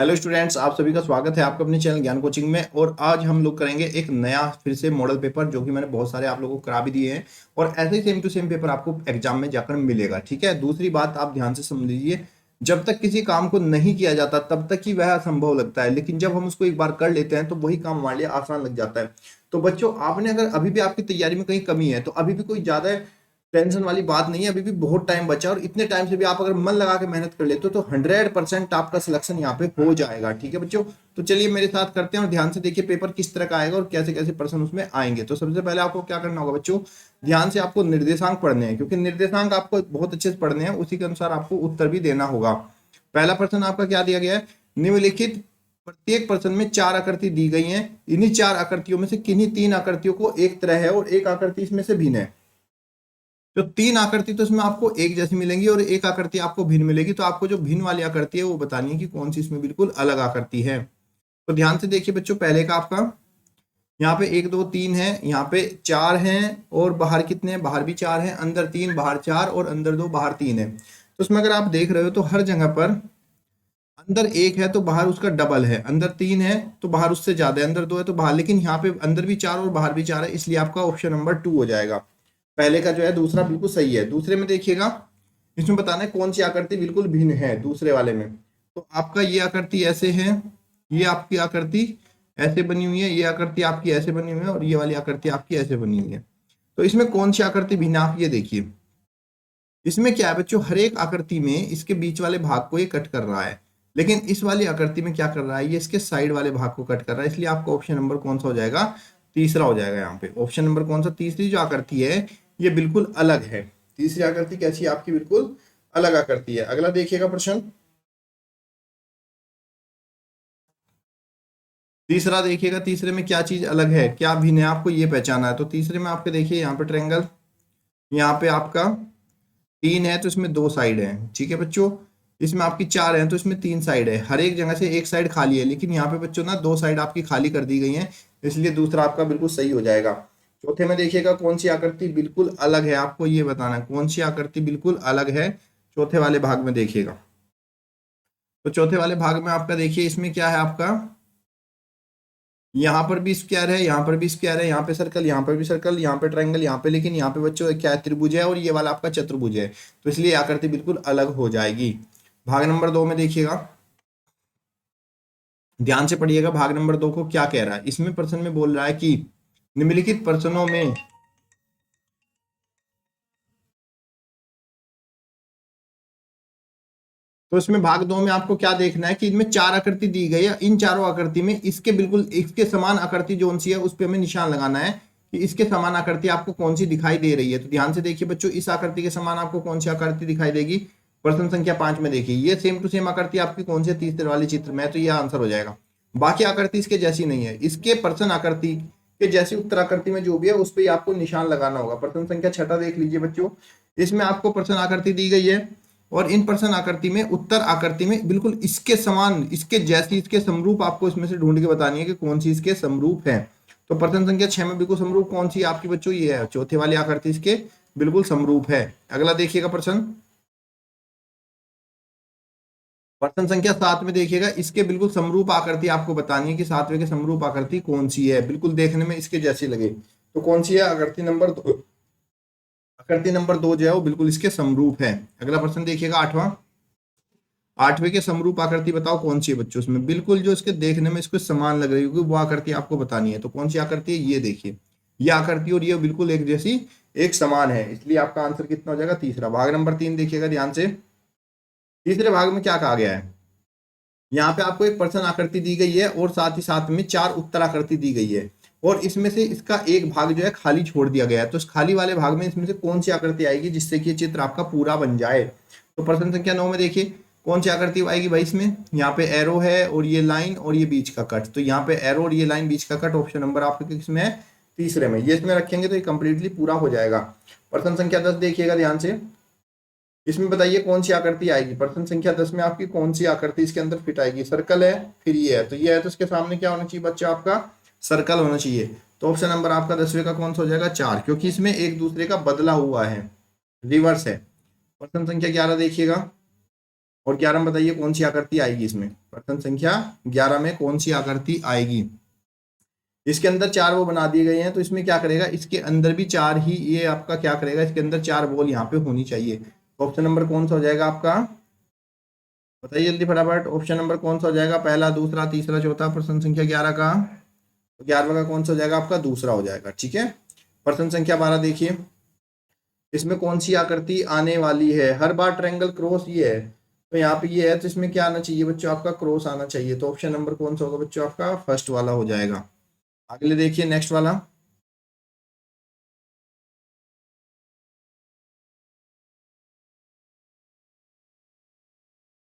Hello students, आप सभी का स्वागत है आपका अपने चैनल ज्ञान कोचिंग में। और आज हम लोग करेंगे एक नया फिर से मॉडल पेपर, जो कि मैंने बहुत सारे आप लोगों को करा भी दिए हैं और ऐसे ही सेम टू सेम पेपर आपको एग्जाम में जाकर मिलेगा। ठीक है, दूसरी बात आप ध्यान से समझ लीजिए, जब तक किसी काम को नहीं किया जाता तब तक ही वह असंभव लगता है, लेकिन जब हम उसको एक बार कर लेते हैं तो वही काम हमारे लिए आसान लग जाता है। तो बच्चों, आपने अगर अभी भी आपकी तैयारी में कहीं कमी है तो अभी भी कोई ज्यादा टेंशन वाली बात नहीं है, अभी भी बहुत टाइम बचा है और इतने टाइम से भी आप अगर मन लगा के मेहनत कर लेते हो तो 100% आपका सिलेक्शन यहाँ पे हो जाएगा। ठीक है बच्चों, तो चलिए मेरे साथ करते हैं और ध्यान से देखिए पेपर किस तरह का आएगा और कैसे कैसे पर्सन उसमें आएंगे। तो सबसे पहले आपको क्या करना होगा बच्चों, ध्यान से आपको निर्देशांक पढ़ने हैं, क्योंकि निर्देशांक आपको बहुत अच्छे से पढ़ने हैं, उसी के अनुसार आपको उत्तर भी देना होगा। पहला प्रश्न आपका क्या दिया गया है, निम्नलिखित प्रत्येक प्रश्न में चार आकृति दी गई हैं, इन्हीं चार आकृतियों में से किन्हीं तीन आकृतियों को एक तरह है और एक आकृति इसमें से भिन्न है। जो तीन आकृति तो इसमें आपको एक जैसी मिलेंगी और एक आकृति आपको भिन्न मिलेगी, तो आपको जो भिन्न वाली आकृति है वो बतानी है कि कौन सी इसमें बिल्कुल अलग आकृति है। तो ध्यान से देखिए बच्चों, पहले का आपका यहाँ पे एक दो तीन है, यहाँ पे चार हैं और बाहर कितने हैं, बाहर भी चार हैं, अंदर तीन बाहर चार और अंदर दो बाहर तीन है। तो उसमें अगर आप देख रहे हो तो हर जगह पर अंदर एक है तो बाहर उसका डबल है, अंदर तीन है तो बाहर उससे ज्यादा है, अंदर दो है तो बाहर, लेकिन यहाँ पे अंदर भी चार और बाहर भी चार है, इसलिए आपका ऑप्शन नंबर 2 हो जाएगा। पहले का जो है दूसरा बिल्कुल सही है। दूसरे में देखिएगा, इसमें बताना है कौन सी आकृति बिल्कुल भिन्न है दूसरे वाले में। तो आपका ये आकृति ऐसे है, ये आपकी आकृति ऐसे बनी हुई है, ये आकृति आपकी ऐसे बनी हुई है और ये वाली आकृति आपकी ऐसे बनी हुई है। तो इसमें कौन सी आकृति भिन्न है, आप ये देखिए। इसमें क्या है बच्चों, हर एक आकृति में इसके बीच वाले भाग को ये कट कर रहा है, लेकिन इस वाली आकृति में क्या कर रहा है, ये इसके साइड वाले भाग को कट कर रहा है, इसलिए आपका ऑप्शन नंबर कौन सा हो जाएगा, तीसरा हो जाएगा। यहाँ पे ऑप्शन नंबर कौन सा, तीसरी जो आकृति है ये बिल्कुल अलग है। तीसरी आकृति कैसी है आपकी, बिल्कुल अलग आकृति है। अगला देखिएगा प्रश्न, तीसरा देखिएगा, तीसरे में क्या चीज अलग है, क्या भिन्न है, आपको ये पहचाना है। तो तीसरे में आपके देखिए यहाँ पे ट्रायंगल, यहाँ पे आपका तीन है तो इसमें दो साइड है। ठीक है बच्चों, इसमें आपकी चार है तो इसमें तीन साइड है, हर एक जगह से एक साइड खाली है, लेकिन यहाँ पे बच्चों ना दो साइड आपकी खाली कर दी गई है, इसलिए दूसरा आपका बिल्कुल सही हो जाएगा। चौथे में देखिएगा कौन सी आकृति बिल्कुल अलग है, आपको ये बताना है कौन सी आकृति बिल्कुल अलग है। चौथे वाले भाग में देखिएगा, तो चौथे वाले भाग में आपका देखिए इसमें क्या है, आपका यहाँ पर भी स्क्वायर है, यहाँ पर भी स्क्वायर है, यहाँ पे सर्कल, यहाँ पर भी सर्कल, यहाँ पे ट्रायंगल, यहाँ पे, लेकिन यहाँ पे बच्चों क्या है, त्रिभुज है और ये वाला आपका चतुर्भुज है, तो इसलिए आकृति बिल्कुल अलग हो जाएगी। भाग नंबर 2 में देखिएगा, ध्यान से पढ़िएगा, भाग नंबर 2 को क्या कह रहा है। इसमें प्रश्न में बोल रहा है कि निम्नलिखित प्रश्नों में तो इसमें भाग 2 में आपको क्या देखना है कि इनमें चार आकृति दी गई है, इन चारों आकृति में इसके बिल्कुल इसके समान आकृति जो सी है उस पर हमें निशान लगाना है कि इसके समान आकृति आपको कौन सी दिखाई दे रही है। तो ध्यान से देखिए बच्चों, इस आकृति के समान आपको कौन सी आकृति दिखाई देगी, प्रश्न संख्या 5 में देखिए, ये सेम टू सेम आकृति आपकी कौन सी, तीसरे वाली चित्र में, तो ये आंसर हो जाएगा। बाकी आकृति इसके जैसी नहीं है, इसके प्रश्न आकृति के जैसी उत्तर आकृति में जो भी है उस पर आपको निशान लगाना होगा। प्रश्न संख्या 6 देख लीजिए बच्चों, इसमें आपको प्रश्न आकृति दी गई है और इन प्रश्न आकृति में उत्तर आकृति में बिल्कुल इसके समान, इसके जैसी, इसके समरूप आपको इसमें से ढूंढ के बतानी है कि कौन सी इसके समरूप है। तो प्रश्न संख्या 6 में बिल्कुल समरूप कौन सी आपकी बच्चों, ये है चौथे वाली आकृति इसके बिल्कुल समरूप है। अगला देखिएगा प्रश्न, प्रश्न संख्या 7 में देखिएगा, इसके बिल्कुल समरूप आकृति आपको बतानी है कि सातवें के समरूप आकृति कौन सी है, बिल्कुल देखने में इसके जैसी लगे, तो कौन सी है, आकृति नंबर 2। आकृति नंबर 2 जो है वो बिल्कुल इसके समरूप है। अगला प्रश्न देखिएगा 8वां, 8वें के समरूप आकृति बताओ कौन सी है बच्चों, उसमें बिल्कुल जो इसके देखने में इसको समान लग रही होगी वो आकृति आपको बतानी है। तो कौन सी आकृति है, ये देखिए, ये आकृति और ये बिल्कुल एक जैसी, एक समान है, इसलिए आपका आंसर कितना हो जाएगा, तीसरा। भाग नंबर 3 देखिएगा ध्यान से, तीसरे भाग में क्या कहा गया है, यहाँ पे आपको एक प्रश्न आकृति दी गई है और साथ ही साथ में चार उत्तर आकृति दी गई है और इसमें से इसका एक भाग जो है खाली छोड़ दिया गया है। तो इस खाली वाले भाग में इसमें से कौन सी आकृति आएगी जिससे कि चित्र आपका पूरा बन जाए। तो प्रश्न संख्या 9 में देखिए कौन सी आकृति आएगी भाई, इसमें यहाँ पे एरो है और ये लाइन और ये बीच का कट, तो यहाँ पे एरो और ये लाइन बीच का कट ऑप्शन नंबर आपके किसमें है, तीसरे में, ये इसमें रखेंगे तो ये कंप्लीटली पूरा हो जाएगा। प्रश्न संख्या 10 देखिएगा ध्यान से, इसमें बताइए कौन सी आकृति आएगी। प्रश्न संख्या 10 में आपकी कौन सी आकृति इसके अंदर फिट आएगी, सर्कल है, फिर ये है, तो ये है तो इसके सामने क्या होना चाहिए बच्चा, आपका सर्कल होना चाहिए। तो ऑप्शन नंबर आपका 10वें का कौन सा हो जाएगा, 4, क्योंकि इसमें एक दूसरे का बदला हुआ है, रिवर्स है। प्रश्न संख्या 11 देखिएगा, और 11 में बताइए कौन सी आकृति आएगी इसमें, प्रश्न संख्या 11 में कौन सी आकृति आएगी। इसके अंदर चार वो बना दिए गए हैं, तो इसमें क्या करेगा, इसके अंदर भी चार ही ये आपका क्या करेगा, इसके अंदर चार बॉल यहाँ पे होनी चाहिए। ऑप्शन नंबर कौन सा हो जाएगा आपका, बताइए जल्दी फटाफट। ऑप्शन नंबर कौन सा हो जाएगा, पहला, दूसरा, तीसरा, चौथा, प्रश्न संख्या 11 का, तो 11वां का कौन सा हो जाएगा आपका, दूसरा हो जाएगा। ठीक है, प्रश्न संख्या 12 देखिए, इसमें कौन सी आकृति आने वाली है। हर बार ट्रायंगल क्रॉस ये है, तो यहाँ पे ये है, तो इसमें क्या आना चाहिए बच्चों, आपका क्रॉस आना चाहिए। तो ऑप्शन नंबर कौन सा होगा बच्चों, आपका फर्स्ट वाला हो जाएगा। अगले देखिए नेक्स्ट वाला,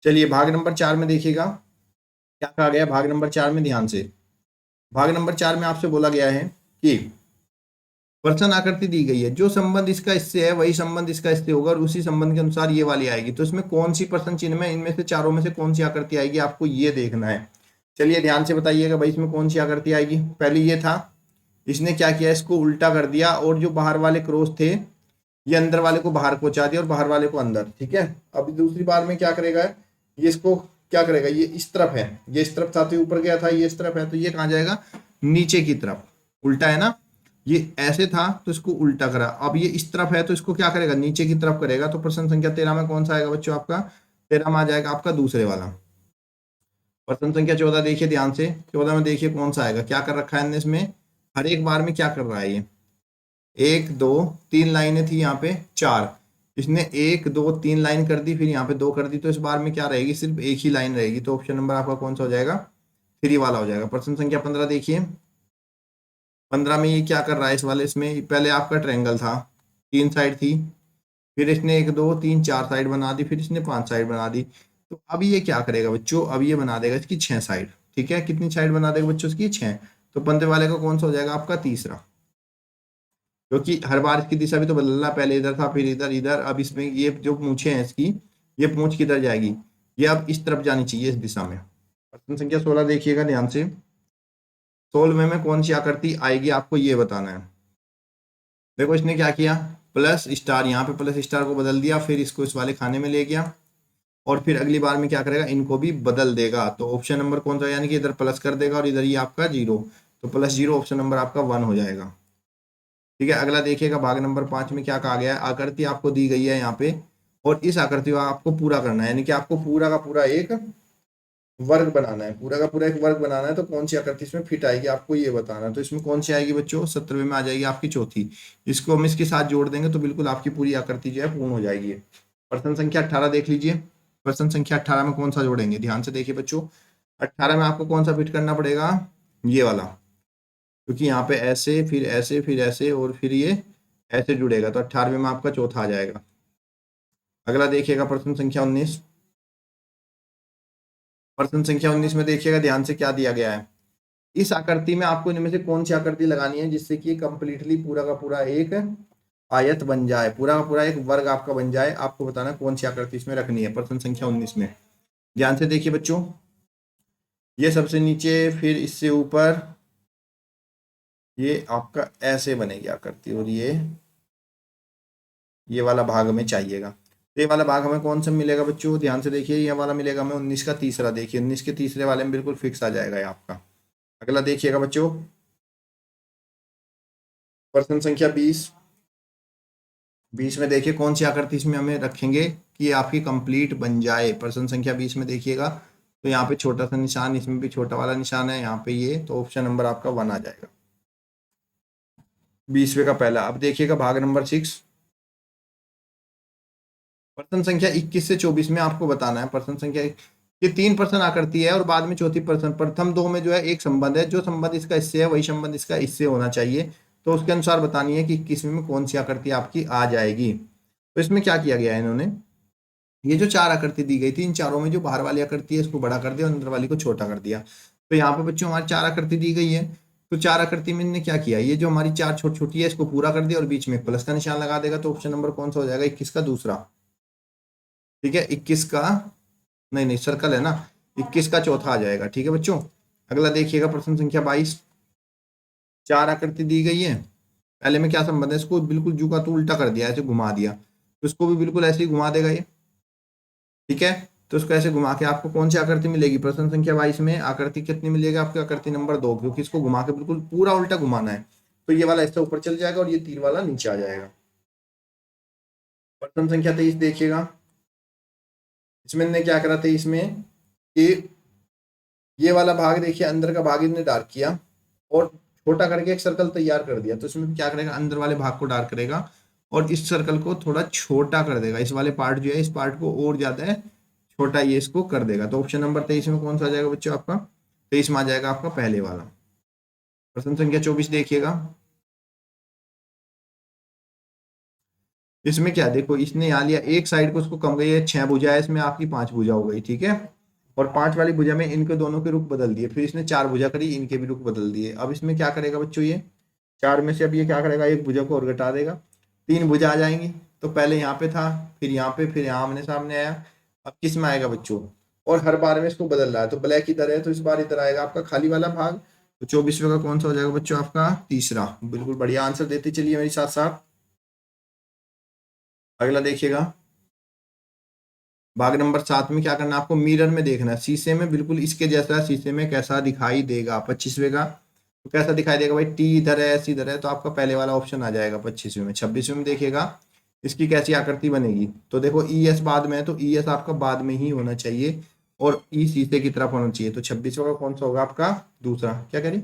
चलिए भाग नंबर 4 में देखिएगा क्या कहा गया। भाग नंबर 4 में ध्यान से, भाग नंबर 4 में आपसे बोला गया है कि प्रश्न आकृति दी गई है, जो संबंध इसका इससे है वही संबंध इसका इससे होगा और उसी संबंध के अनुसार ये वाली आएगी। तो इसमें कौन सी प्रश्न चिन्ह में इनमें से चारों में से कौन सी आकृति आएगी, आपको ये देखना है। चलिए ध्यान से बताइएगा भाई, इसमें कौन सी आकृति आएगी। पहले ये था, इसने क्या किया, इसको उल्टा कर दिया और जो बाहर वाले क्रॉस थे ये अंदर वाले को बाहर पहुंचा दिया और बाहर वाले को अंदर। ठीक है, अब दूसरी बार में क्या करेगा, ये इसको क्या करेगा, ये इस तरफ है, ये इस तरफ था तो ऊपर गया था, ये इस तरफ है तो ये कहाँ जाएगा, नीचे की तरफ। उल्टा है ना, ये ऐसे था तो इसको उल्टा करा, अब ये इस तरफ है तो इसको क्या करेगा, नीचे की तरफ करेगा। तो प्रश्न संख्या 13 में कौन सा आएगा बच्चों, आपका 13 में आ जाएगा आपका दूसरे वाला। प्रश्न संख्या 14 देखिए ध्यान से, 14 में देखिए कौन सा आएगा, क्या कर रखा है इसमें, हर एक बार में क्या कर रहा है ये, 1 2 3 लाइनें थी यहाँ पे 4, इसने 1 2 3 लाइन कर दी, फिर यहाँ पे 2 कर दी, तो इस बार में क्या रहेगी, सिर्फ एक ही लाइन रहेगी। तो ऑप्शन नंबर आपका कौन सा हो जाएगा, 3 वाला हो जाएगा। प्रश्न संख्या 15 देखिए, 15 में ये क्या कर रहा है, इस वाले इसमें पहले आपका ट्रायंगल था, 3 साइड थी, फिर इसने 1 2 3 4 साइड बना दी, फिर इसने 5 साइड बना दी। तो अब ये क्या करेगा बच्चों, अब ये बना देगा इसकी 6 साइड। ठीक है, कितनी साइड बना देगा बच्चों इसकी, 6। तो 15 वाले का कौन सा हो जाएगा आपका तीसरा, क्योंकि हर बार इसकी दिशा भी तो बदल रहा, पहले इधर था फिर इधर इधर, अब इसमें ये जो पूंछे हैं इसकी, ये पूंछ किधर जाएगी, ये अब इस तरफ जानी चाहिए, इस दिशा में। प्रश्न संख्या 16 देखिएगा ध्यान से, 16वें में कौन सी आकृति आएगी आपको ये बताना है। देखो इसने क्या किया, प्लस स्टार, यहाँ पे प्लस स्टार को बदल दिया, फिर इसको इस वाले खाने में ले गया और फिर अगली बार में क्या करेगा, इनको भी बदल देगा। तो ऑप्शन नंबर कौन सा, यानी कि इधर प्लस कर देगा और इधर ये आपका 0, तो प्लस 0 ऑप्शन नंबर आपका 1 हो जाएगा। ठीक है, अगला देखिएगा भाग नंबर 5 में क्या कहा गया है, आकृति आपको दी गई है यहाँ पे और इस आकृति को आपको पूरा करना है, यानी कि आपको पूरा का पूरा एक वर्ग बनाना है, पूरा का पूरा एक वर्ग बनाना है। तो कौन सी आकृति इसमें फिट आएगी आपको ये बताना है। तो इसमें कौन सी आएगी बच्चों, 17वें में आ जाएगी आपकी चौथी। इसको हम इसके साथ जोड़ देंगे तो बिल्कुल आपकी पूरी आकृति जो है पूर्ण हो जाएगी। प्रश्न संख्या 18 देख लीजिए, प्रश्न संख्या 18 में कौन सा जोड़ेंगे, ध्यान से देखिए बच्चों। 18 में आपको कौन सा फिट करना पड़ेगा, ये वाला, क्योंकि यहाँ पे ऐसे फिर ऐसे फिर ऐसे और फिर ये ऐसे जुड़ेगा, तो 18वें में आपका चौथा आ जाएगा। अगला देखिएगा प्रश्न संख्या 19, प्रश्न संख्या 19 में देखिएगा ध्यान से क्या दिया गया है। इस आकृति में आपको इनमें से कौन सी आकृति लगानी है जिससे कि कंप्लीटली पूरा का पूरा एक आयत बन जाए, पूरा का पूरा एक वर्ग आपका बन जाए। आपको बताना कौन सी आकृति इसमें रखनी है प्रश्न संख्या 19 में। ध्यान से देखिए बच्चों, ये सबसे नीचे फिर इससे ऊपर ये आपका ऐसे बनेगी आकृति और ये वाला भाग हमें चाहिएगा। तो ये वाला भाग हमें कौन सा मिलेगा बच्चों, ध्यान से देखिए, ये वाला मिलेगा हमें 19 का तीसरा। देखिए 19 के तीसरे वाले में बिल्कुल फिक्स आ जाएगा ये आपका। अगला देखिएगा बच्चों, प्रश्न संख्या 20, 20 में देखिए कौन सी आकृति इसमें हमें रखेंगे कि ये आपकी कंप्लीट बन जाए। प्रश्न संख्या 20 में देखिएगा तो यहाँ पे छोटा सा निशान, इसमें भी छोटा वाला निशान है यहाँ पे ये, तो ऑप्शन नंबर आपका 1 आ जाएगा 20वें का पहला। अब देखिएगा भाग नंबर 6, प्रश्न संख्या 21 से 24 में आपको बताना है। प्रश्न संख्या ये 3 प्रश्न आकृति है और बाद में चौथी प्रश्न, प्रथम 2 में जो है एक संबंध है, जो संबंध इसका इससे है वही संबंध इसका इससे होना चाहिए। तो उसके अनुसार बतानी है कि 21वें में कौन सी आकृति आपकी आ जाएगी। तो इसमें क्या किया गया है, इन्होंने ये जो 4 आकृति दी गई थी, इन चारों में जो बाहर वाली आकृति है इसको बड़ा कर दिया और अंदर वाली को छोटा कर दिया। तो यहाँ पे बच्चों हमारी 4 आकृति दी गई है, तो 4 आकृति में इन्होंने क्या किया, ये जो हमारी 4 छोटी छोटी है इसको पूरा कर दिया और बीच में प्लस का निशान लगा देगा। तो ऑप्शन नंबर कौन सा हो जाएगा, 21 का दूसरा। ठीक है, 21 का नहीं सर्कल है ना, 21 का चौथा आ जाएगा। ठीक है बच्चों, अगला देखिएगा प्रश्न संख्या 22, 4 आकृति दी गई है, पहले में क्या संबंध है, इसको बिल्कुल जू का तू उल्टा कर दिया, ऐसे घुमा दिया, तो इसको भी बिल्कुल ऐसे ही घुमा देगा ये। ठीक है, तो उसको ऐसे घुमा के आपको कौन सी आकृति मिलेगी? प्रश्न संख्या 22 में आकृति कितनी मिलेगी आपकी? आकृति नंबर 2, क्योंकि इसको घुमा के बिल्कुल पूरा उल्टा घुमाना है। तो ये वाला इससे ऊपर चल जाएगा और ये तीर वाला नीचे आ जाएगा। प्रश्न संख्या 23 देखिएगा। इसमें ने क्या करा था इसमें कि ये वाला भाग देखिए, अंदर का भाग इसने डार्क किया और छोटा करके एक सर्कल तैयार कर दिया। तो इसमें क्या करेगा, अंदर वाले भाग को डार्क करेगा और इस सर्कल को थोड़ा छोटा कर देगा। इस वाले पार्ट जो है, इस पार्ट को और ज्यादा है छोटा ये इसको कर देगा। तो ऑप्शन नंबर 23 में कौन सा आ जाएगा बच्चों आपका? 23 में आ जाएगा आपका पहले वाला। प्रश्न संख्या 24 देखिएगा। इसमें क्या देखो, इसने यहाँ लिया एक साइड को, उसको कम गई है 6 भुजा है, इसमें आपकी 5 भुजा हो गई, ठीक है। और 5 वाली भुजा में इनके दोनों के रुख बदल दिए, फिर इसने 4 भुजा करी, इनके भी रुख बदल दिए। अब इसमें क्या करेगा बच्चों, ये 4 में से अब ये क्या करेगा, एक भुजा को और घटा देगा, 3 भुजा आ जाएंगी। तो पहले यहाँ पे था, फिर यहाँ पे, फिर यहाँ आमने सामने आया। अब किस में आएगा बच्चों? और हर बार में इसको बदल रहा है, तो ब्लैक इधर है तो इस बार इधर आएगा आपका खाली वाला भाग। तो 24वें का कौन सा हो जाएगा बच्चों आपका? तीसरा। बिल्कुल बढ़िया आंसर देते चलिए मेरे साथ साथ। अगला देखिएगा। भाग नंबर 7 में क्या करना है आपको? मिरर में देखना है, शीशे में बिल्कुल इसके जैसा शीशे में कैसा दिखाई देगा। 25वें का तो कैसा दिखाई देगा भाई? टी इधर है, एस इधर है, तो आपका पहले वाला ऑप्शन आ जाएगा 25वें में। 26वें में देखिएगा इसकी कैसी आकृति बनेगी। तो देखो ई एस बाद में है, तो ई एस आपका बाद में ही होना चाहिए और ई शीशे की तरफ होना चाहिए। तो 26वें का कौन सा होगा आपका? दूसरा। क्या करें?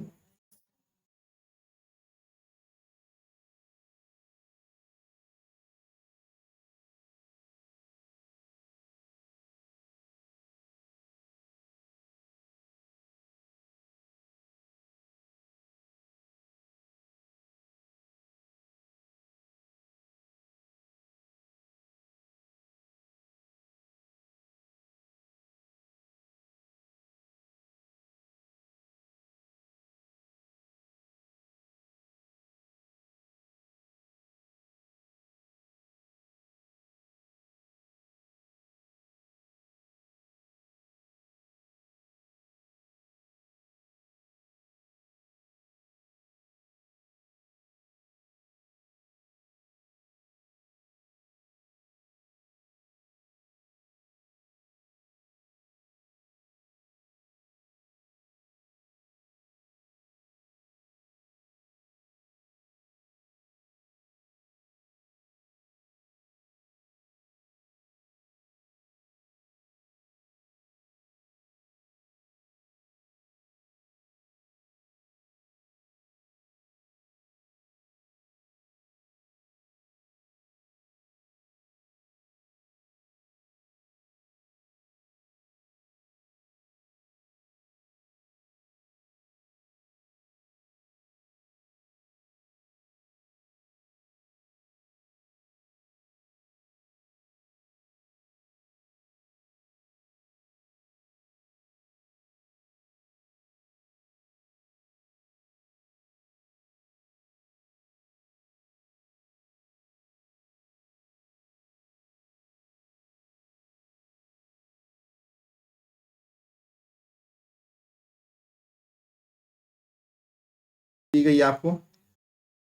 दी गई आपको।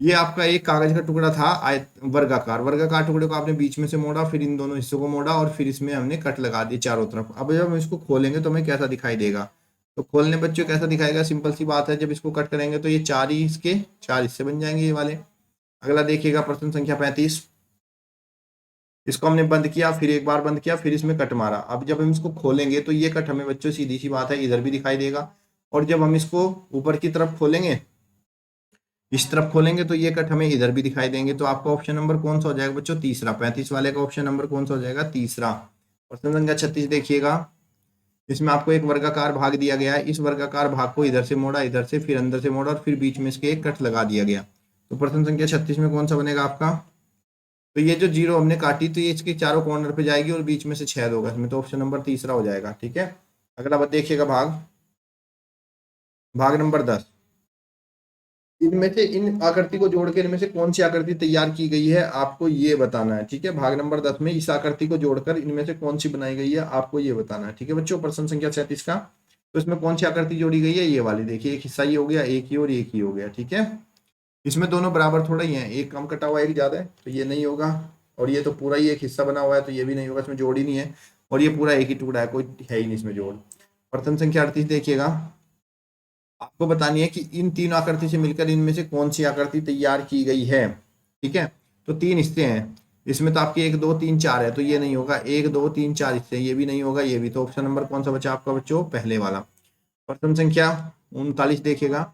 ये आपका एक कागज का टुकड़ा था, वर्गाकार। वर्गाकार टुकड़े को आपने बीच में से मोड़ा, फिर इन दोनों हिस्सों को मोड़ा और फिर इसमें हमने कट लगा दिए चारों तरफ। अब जब हम इसको खोलेंगे तो हमें कैसा दिखाई देगा? तो खोलने बच्चों कैसा दिखाएगा? सिंपल सी बात है, जब इसको कट करेंगे तो ये 4 ही इसके 4 हिस्से बन जाएंगे ये वाले। अगला देखिएगा प्रश्न संख्या 35। इसको हमने बंद किया, फिर एक बार बंद किया, फिर इसमें कट मारा। अब जब हम इसको खोलेंगे तो ये कट हमें बच्चों सीधी सी बात है इधर भी दिखाई देगा। और जब हम इसको ऊपर की तरफ खोलेंगे, इस तरफ खोलेंगे, तो ये कट हमें इधर भी दिखाई देंगे। तो आपका ऑप्शन नंबर कौन सा हो जाएगा बच्चों? तीसरा। 35 वाले का ऑप्शन नंबर कौन सा हो जाएगा? तीसरा। प्रश्न संख्या 36 देखिएगा। इसमें आपको एक वर्गाकार भाग दिया गया है, इस वर्गाकार भाग को इधर से मोड़ा, इधर से, फिर अंदर से मोड़ा और फिर बीच में इसके एक कट लगा दिया गया। तो प्रश्न संख्या 36 में कौन सा बनेगा आपका? तो ये जो जीरो हमने काटी, तो ये इसके चारों कॉर्नर पे जाएगी और बीच में से छेद होगा इसमें। तो ऑप्शन नंबर तीसरा हो जाएगा, ठीक है। अगला बात देखिएगा, भाग भाग नंबर 10। इनमें से इन आकृति को जोड़ के इनमें से कौन सी आकृति तैयार की गई है आपको ये बताना है, ठीक है। भाग नंबर 10 में इस आकृति को जोड़कर इनमें से कौन सी बनाई गई है आपको ये बताना है, ठीक है बच्चों। प्रश्न संख्या 37 का, तो इसमें कौन सी आकृति जोड़ी गई है? ये वाली देखिए, एक हिस्सा ये हो गया, एक ही और एक ही हो गया, ठीक है। इसमें दोनों बराबर थोड़ा ही है, एक कम कटा हुआ एक ज्यादा है, तो ये नहीं होगा। और ये तो पूरा ही एक हिस्सा बना हुआ है, तो ये भी नहीं होगा, इसमें जोड़ ही नहीं है। और ये पूरा एक ही टुकड़ा है, कोई है ही नहीं इसमें जोड़। प्रथम संख्या 38 देखिएगा, आपको बतानी है कि इन तीन आकृति से मिलकर इनमें से कौन सी आकृति तैयार की गई है। ठीक है, तो तीन हिस्से हैं इसमें, तो आपके 1 2 3 4 है, तो ये नहीं होगा। 1 2 3 4 हिस्से, ये भी नहीं होगा, ये भी। तो ऑप्शन नंबर कौन सा बचा आपका बच्चों, पहले वाला। प्रथम संख्या 39 देखिएगा,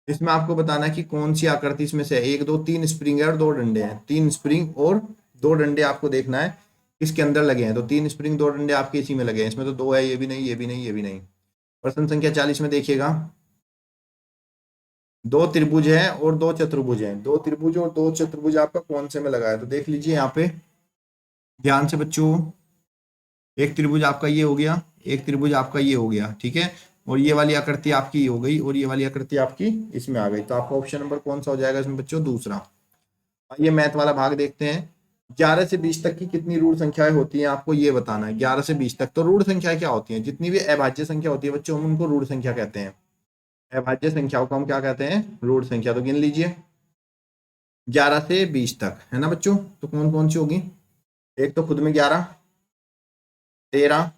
इसमें आपको बताना है कि कौन सी आकृति इसमें से है। 1 2 3 स्प्रिंग है और 2 डंडे हैं। 3 स्प्रिंग और 2 डंडे आपको देखना है इसके अंदर लगे हैं, तो 3 स्प्रिंग 2 डंडे आपके इसी में लगे हैं। इसमें तो 2 है, ये भी नहीं, ये भी नहीं, ये भी नहीं। प्रश्न संख्या 40 में देखिएगा, 2 त्रिभुज है और 2 चतुर्भुज है। 2 त्रिभुज और 2 चतुर्भुज आपका कौन से में लगा है, तो देख लीजिए यहाँ पे ध्यान से बच्चों। एक त्रिभुज आपका ये हो गया, एक त्रिभुज आपका ये हो गया, ठीक है। और ये वाली आकृति आपकी ये हो गई, और ये वाली आकृति आपकी इसमें आ गई। तो आपका ऑप्शन नंबर कौन सा हो जाएगा इसमें बच्चों, दूसरा। ये मैथ वाला भाग देखते हैं। 11 से 20 तक की कितनी रूढ़ संख्याएं होती हैं, आपको ये बताना है। 11 से 20 तक तो रूढ़ संख्याएं क्या होती हैं, जितनी भी अभाज्य संख्या होती है बच्चों, हम उनको रूढ़ संख्या कहते हैं। अभाज्य संख्याओं को हम क्या कहते हैं, रूढ़ संख्या। तो गिन लीजिए 11 से 20 तक, है ना बच्चों। तो कौन कौन सी होगी, एक तो खुद में 11, 13,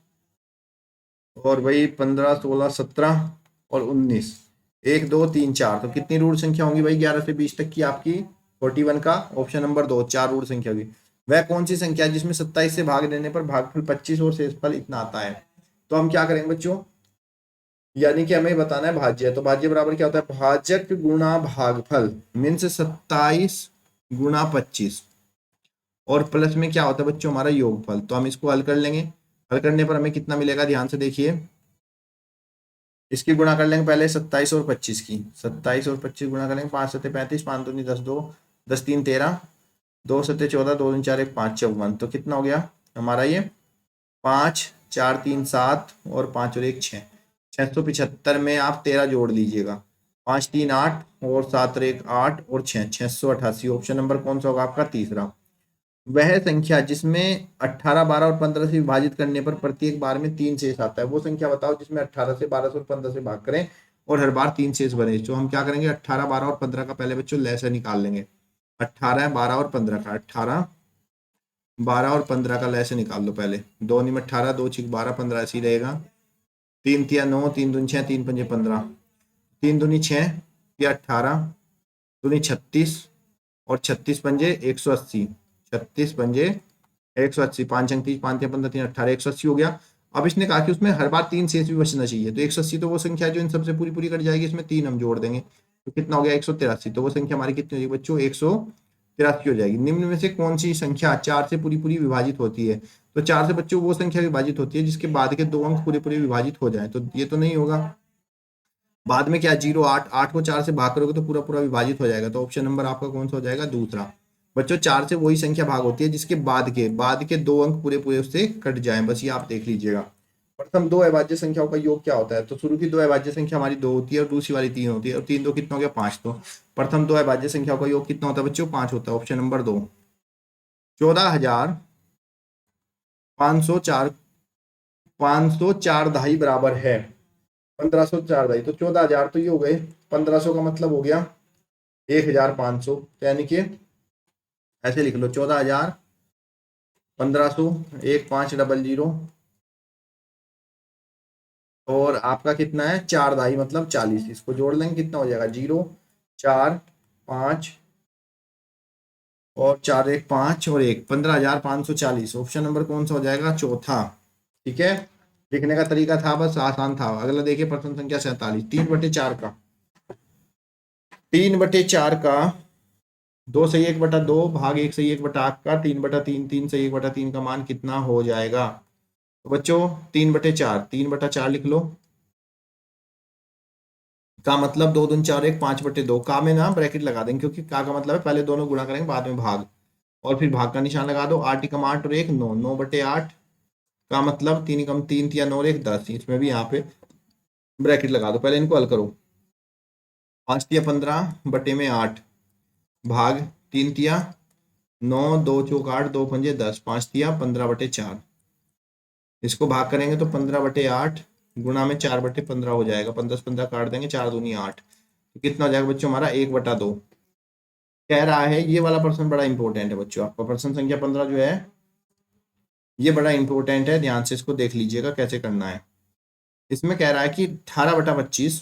और वही 15 16 17 और 19। 1 2 3 4, तो कितनी रूढ़ संख्या होंगी भाई 11 से 20 तक की आपकी, 41 का ऑप्शन नंबर 2, 4 रूढ़ संख्या होगी। वह कौन सी संख्या है जिसमें 27 से भाग देने पर भागफल 25 और शेषफल इतना आता है। तो हम क्या करेंगे बच्चों, यानी कि हमें बताना है भाज्य। तो भाज्य बराबर क्या होता है, भाजक गुणा भागफल, मीन्स 27 गुणा 25, और प्लस में क्या होता है बच्चों हमारा योगफल। तो हम इसको हल कर लेंगे। हल करने पर हमें कितना मिलेगा, ध्यान से देखिए। इसकी गुणा कर लेंगे पहले 27 और 25 की। 27 और 25 गुणा कर लेंगे, 5 7 35, 5 दूनी 10, 2 10 3 13, 2 7 14, 2 3 4 1 5 54। तो कितना हो गया हमारा ये, 5 4 3 7 और 5 और 1 6, 675 में आप 13 जोड़ लीजिएगा। 5 3 8 और 7 और 1 8 और 6, 688। ऑप्शन नंबर कौन सा होगा आपका, तीसरा। वह संख्या जिसमें 18 12 और 15 से विभाजित करने पर प्रत्येक बार में 3 शेष आता है, वो संख्या बताओ जिसमें 18 से 12 से और 15 से भाग करें और हर बार 3 शेष बने। तो हम क्या करेंगे, 18 12 और 15 का पहले बच्चों लैसे निकाल लेंगे। 18 12 और 15 का, 18 12 और 15 का लैसे निकाल लो पहले। 2 में 18, 2 6 12, 15 ऐसे ही रहेगा। 3 तिया 9, 3 दूनी 6, 3 पंजे 15, 3 दूनी 6 या 18 दूनी 36 और 36 पंजे 180, 36 पंजे 180, 5 अंक 30, 5 15 3 18, 180 हो गया। अब इसने कहा कि उसमें हर बार 3 शेष भी बचना चाहिए, तो 180 तो वो संख्या जो इन सबसे पूरी पूरी कट जाएगी, इसमें 3 हम जोड़ देंगे तो कितना हो गया 183। तो वो संख्या हमारी कितनी हो जाएगी बच्चों, 183 हो जाएगी। निम्न में से कौन सी संख्या 4 से पूरी पूरी विभाजित होती है। तो 4 से बच्चों वो संख्या विभाजित होती है जिसके बाद के 2 अंक पूरे पूरे विभाजित हो जाए, तो ये तो नहीं होगा। बाद में क्या, 0 8, 8 को 4 से भाग करोगे तो पूरा पूरा विभाजित हो जाएगा। तो ऑप्शन नंबर आपका कौन सा हो जाएगा, दूसरा। बच्चों 4 से वही संख्या भाग होती है जिसके बाद के 2 अंक पूरे पूरे उससे कट जाएं, बस ये आप देख लीजिएगा। प्रथम 2 अभाज्य संख्याओं का योग क्या होता है, तो शुरू की 2 अभाज्य संख्या हमारी 2 होती है और दूसरी वाली 3 होती है, और 3 2 कितना हो गया 5। तो प्रथम 2 अभाज्य संख्याओं का योग कितना होता है बच्चों, 5 होता है, ऑप्शन नंबर 2। 14,504, 504 दहाई बराबर है 1504 दहाई। तो 14,000 तो ये हो गए, 1500 का मतलब हो गया 1,500। यानी कि ऐसे लिख लो 14,000, 1500, 1500 और आपका कितना है 4 दहाई मतलब 40। इसको जोड़ लेंगे कितना हो जाएगा, 0 4 5 और 4 1 5 और 1, 15,540। ऑप्शन नंबर कौन सा हो जाएगा, चौथा। ठीक है, लिखने का तरीका था बस, आसान था। अगला देखिए प्रश्न संख्या 47, 3/4 का, 3/4 का 2 सही 1/2 भाग 1 सही 1/8 का 3/3, 3 सही 1/3 का मान कितना हो जाएगा। तो बच्चों 3/4, 3/4 लिख लो। का मतलब 2 दूनी 4 1, 5/2 का में ना ब्रैकेट लगा देंगे, क्योंकि का मतलब है पहले दोनों गुणा करेंगे बाद में भाग, और फिर भाग का निशान लगा दो। 8 कम 8 और 1 9, 9/8 का मतलब 3 कम 3 तिया 9 और 1 10। इसमें भी यहाँ पे ब्रैकेट लगा दो, पहले इनको हल करो। 5 तिया 15 बटे में 8 भाग 3 तिया 9, 2 चौक 8, 2 पंजे 10, 5 तिया 15/4। इसको भाग करेंगे तो 15/8 गुणा में 4/15 हो जाएगा। 15 15 काट देंगे, 4 दूनी 8। तो कितना हो जाएगा बच्चों हमारा 1/2। कह रहा है ये वाला प्रश्न बड़ा इंपॉर्टेंट है बच्चों, आपका प्रश्न संख्या 15 जो है ये बड़ा इंपॉर्टेंट है, ध्यान से इसको देख लीजिएगा कैसे करना है। इसमें कह रहा है कि 18/25,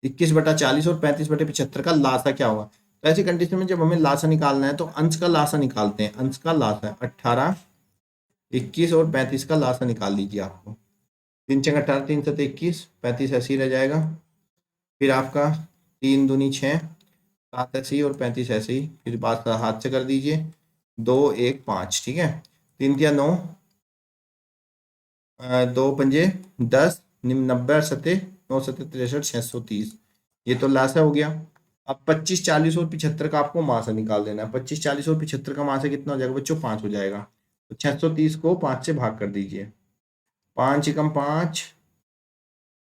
21/40 और 35/75 का लासा क्या होगा। तो ऐसी कंडीशन में जब हमें लासा निकालना है तो अंश का लासा निकालते हैं। अंश का लासा 18, 21 और 35 का लासा निकाल लीजिए। आपको 3×18, 3×7 = 21, 35 ऐसे ही रह जाएगा। फिर आपका 3×2 = 6, 7 ऐसे ही और 35 ऐसे ही। फिर बात हाथ से कर दीजिए, 2, 1, 5, ठीक है। 3×9, 2×5 = 10, 90 और 7, 9×7 = 63, 630। ये तो लासा हो गया। अब 25, 40 और 75 का आपको मासा निकाल देना है। 25, 40 और 75 का मासा कितना हो जाएगा बच्चों? 5 हो जाएगा। तो 630 को 5 से भाग कर दीजिए। 5×5,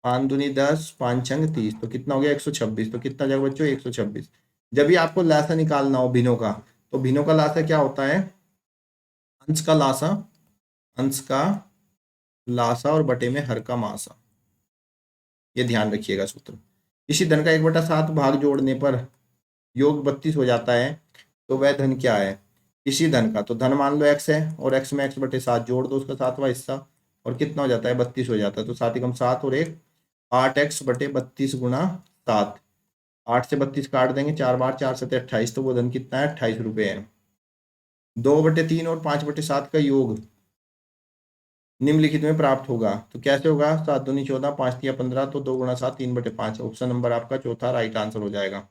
5×2 = 10, 5×6 = 30, तो कितना हो गया? 126। तो कितना हो जाएगा बच्चों? 126। जब भी आपको लासा निकालना हो भिन्नों का, तो भिन्नों का लासा क्या होता है? अंश का लासा, अंश का लासा और बटे में हर का मासा। ये ध्यान रखिएगा सूत्र। इसी धन का 1/7 भाग जोड़ने पर योग 32 हो जाता है। तो वह धन क्या है? इसी धन का, तो धन मान लो x है और x में x/7 जोड़ दो उसका 7वां हिस्सा, और कितना हो जाता है? 32 हो जाता है। तो 7 × 7 और 1, 8x/32 × 7। 8 से 32 काट देंगे, 4 बार 4×7 = 28। तो वो धन कितना है? 28 रुपये है। 2/3 और 5/7 का योग निम्नलिखित में प्राप्त होगा। तो कैसे होगा? 7×2 = 14, 5×3 = 15, तो 2×7 3/5। ऑप्शन नंबर आपका चौथा राइट आंसर हो जाएगा।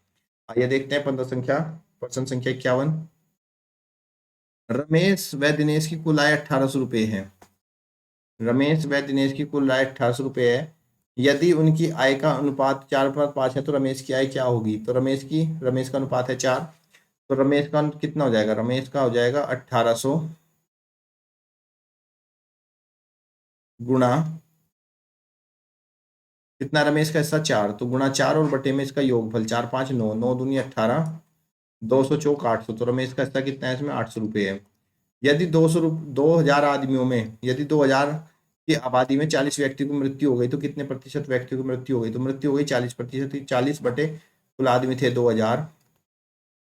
आइए देखते हैं प्रश्न संख्या 51। रमेश व दिनेश की कुल आय 1800 रुपये है। रमेश व दिनेश की कुल आय 1800 रुपये है। यदि उनकी आय का अनुपात 4/5 है तो रमेश की आय क्या होगी? तो रमेश का अनुपात है 4। तो रमेश का कितना हो जाएगा? रमेश का हो जाएगा 1800 गुणा, कितना रमेश का हिस्सा? 4, तो गुणा 4 और बटे में इसका योगफल 4, 5, 9, 9×2 = 18, 200 चौक 800। तो रमेश का हिस्सा कितना है इसमें? 800 रुपये है। यदि 2000 आदमियों में, यदि 2000 की आबादी में 40 व्यक्ति की मृत्यु हो गई तो कितने प्रतिशत व्यक्तियों की मृत्यु हो गई? तो मृत्यु हो गई 40%। 40 बटे कुल आदमी थे 2000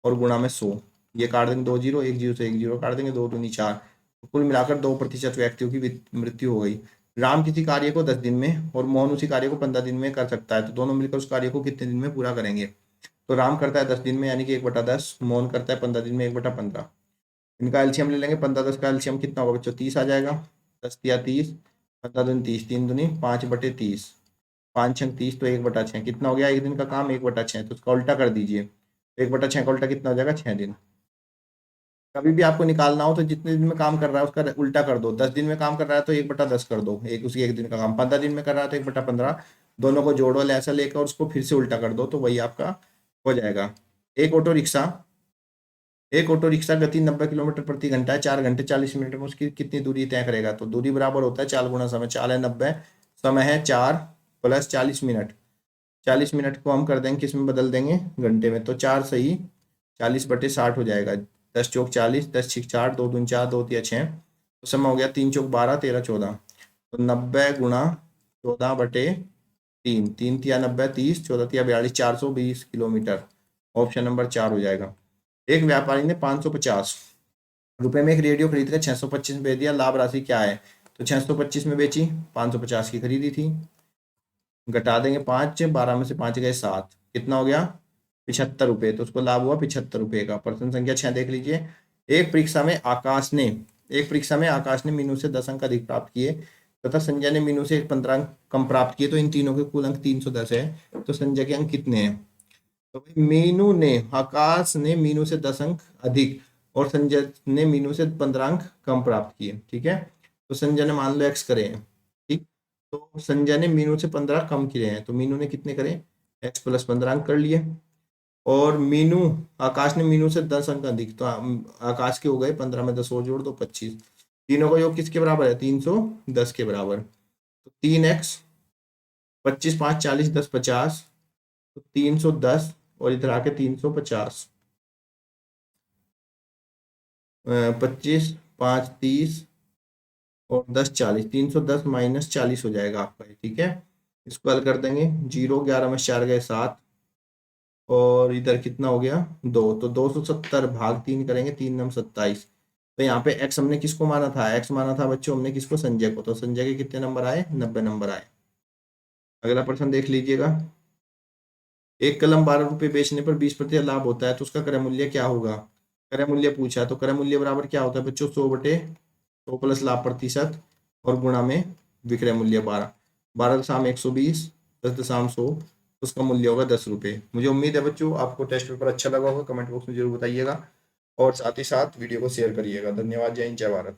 और गुणा में 100। ये काट देंगे 2 जीरो, 1 जीरो से 1 जीरो काट देंगे, 2×2 = 4। तो कुल मिलाकर 2% व्यक्तियों की मृत्यु हो गई। राम किसी कार्य को 10 दिन में और मोहन उसी कार्य को 15 दिन में कर सकता है, तो दोनों मिलकर उस कार्य को कितने दिन में पूरा करेंगे? तो राम करता है 10 दिन में, यानी कि 1/10, मोहन करता है 15 दिन में, 1/15। इनका एलसीएम ले लेंगे। 15, 10 का एलसीएम कितना होगा बच्चों? 30 आ जाएगा। 10×3 = 30, 15×2 = 30, 3×2 = 5/30, 5×6 = 30, तो 1/6 कितना हो गया? एक दिन का काम 1/6, तो उसका उल्टा कर दीजिए। 1/6 का उल्टा कितना हो जाएगा? 6 दिन। कभी भी आपको निकालना हो तो जितने दिन में काम कर रहा है उसका उल्टा कर दो। 10 दिन में काम कर रहा है तो 1/10 कर दो, उसी एक दिन का काम। 15 दिन में कर रहा है तो 1/15। दोनों को जोड़ो, ऐसा लेकर उसको फिर से उल्टा कर दो, तो वही आपका हो जाएगा। एक ऑटो रिक्शा एक ऑटो रिक्शा गति 90 किलोमीटर प्रति घंटा है। 4 घंटे 40 मिनट में उसकी कितनी दूरी तय करेगा? तो दूरी बराबर होता है 4 गुना समय। 4 है 90, समय है 4 प्लस 40 मिनट। 40 मिनट को हम कर देंगे किस में बदल देंगे? घंटे में। तो 4 सही 40/60 हो जाएगा। 10 चौक 40, 10 छिक 4, 2 दूनी 4, 2 तिया 6। तो समय हो गया 3 चौक 12, 13 14। तो 90 गुणा 14/3, 3 तिया 90, 30, 14 तिया 42, 420 किलोमीटर। ऑप्शन नंबर 4 हो जाएगा। एक व्यापारी ने 550 रुपए में एक रेडियो खरीद कर 625 में बेच दिया। लाभ राशि क्या है? तो 625 में बेची, 550 की खरीदी थी। घटा देंगे 5, 12 में से 5 गए 7, कितना हो गया? 75 रुपये। तो उसको लाभ हुआ 75 रुपये का। प्रश्न संख्या 6 देख लीजिए। एक परीक्षा में आकाश ने मीनू से 10 अंक अधिक प्राप्त किए तथा संजय ने मीनू से 15 अंक कम प्राप्त किए, तो इन तीनों के कुल अंक 310 है। तो संजय के अंक कितने हैं? तो भाई आकाश ने मीनू से 10 अंक अधिक और संजय ने मीनू से 15 अंक कम प्राप्त किए, ठीक है। तो संजय ने मान लो एक्स करे हैं, ठीक। तो संजय ने मीनू से 15 कम किए हैं, तो मीनू ने कितने करे? x+15 अंक कर लिए। और आकाश ने मीनू से 10 अंक अधिक, तो आकाश के हो गए 15 में 10 और जोड़ दो 25। तीनों का योग किसके बराबर है? 310 के बराबर। तो 3x, 25, 5, 40, 10, 50, तो 310 और इधर आके 350। 25, 5, 30 और 10, 40, 310 माइनस 40 हो जाएगा आपका, ठीक है। इसको हल कर देंगे। 0, 11 में 4 गए 7 और इधर कितना हो गया? 2, तो 270 भाग 3 करेंगे, 3 9 27। तो यहाँ पे एक्स हमने किसको माना था, एक्स माना था बच्चों हमने किसको, संजय को। तो संजय के कितने नंबर आए, 90 नंबर आए। अगला प्रश्न देख लीजिएगा। एक कलम 12 रुपये बेचने पर 20% लाभ होता है तो उसका क्रय मूल्य क्या होगा। क्रय मूल्य पूछा है, तो क्रय मूल्य बराबर क्या होता है बच्चों, 100/100 प्लस लाभ प्रतिशत और गुणा में विक्रय मूल्य 12। 12 × 120, 10 × 100, उसका मूल्य होगा 10 रुपये। मुझे उम्मीद है बच्चों आपको टेस्ट पेपर अच्छा लगा होगा, कमेंट बॉक्स में जरूर बताइएगा और साथ ही साथ वीडियो को शेयर करिएगा। धन्यवाद, जय हिंद, जय भारत।